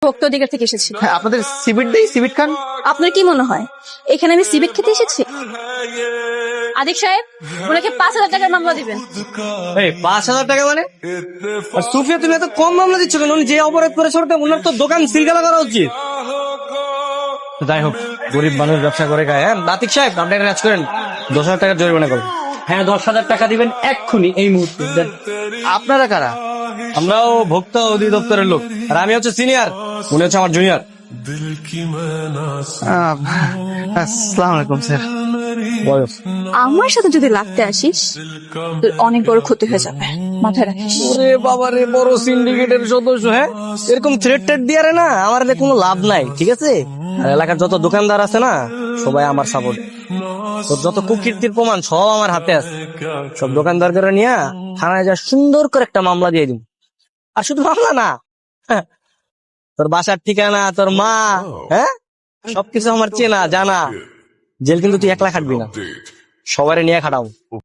ভোক্তা অধিকার থেকে এসেছি। হ্যাঁ, আপনাদের সিবিট দেই, সিবিট খান। আপনার কি মনে হয় এখানে আমি সিবিট খেতে এসেছি? আদিক সাহেব, ওনাকে 5,000 টাকার মামলা দিবেন। এই 5,000 টাকা মানে? আর সুফিয়া তুমি এত কম মামলা দিচ্ছ কেন? উনি যে অপরাধ করেছে ওটা ওনার তো দোকান সিলগালা করা উচিত। যাই হোক, গরিব মানুষ ব্যবসা করে খায়। হ্যাঁ আতিক সাহেব, আপনি একটা কাজ করেন, 10,000 টাকার জরিমানা করুন। হ্যাঁ 10,000 টাকা দিবেন এক্ষুনি, এই মুহূর্তে দেন। আপনারা কারা? আমরাও ভোক্তা অধিদপ্তরের লোক, আর আমি হচ্ছে সিনিয়র, উনি হচ্ছে আমার জুনিয়র। আসসালামু আলাইকুম স্যার। বয়স আমার সাথে যদি লাগতে আসিস তোর অনেক বড় ক্ষতি হয়ে যাবে, মাথায় রাখিস। ওরে বাবা রে, বড় সিন্ডিকেটের সদস্য। হ্যাঁ, এরকম থ্রেট টেট দিয়ে না আমার কোনো লাভ নাই, ঠিক আছে? আর এলাকার যত দোকানদার আছে না, সবাই আমার সাপোর্ট। তোর যত কুকীর্তির প্রমাণ সব আমার হাতে আছে। সব দোকানদারকে নিয়ে থানায় যা সুন্দর করে একটা মামলা দিয়ে দিব। আর শুধু মামলা না, হ্যাঁ, তোর বাসার ঠিকানা, তোর মা, হ্যাঁ, সবকিছু আমার চেনা জানা। জেল কিন্তু তুই একলা খাটবি না, সবারে নিয়ে খাটাবো।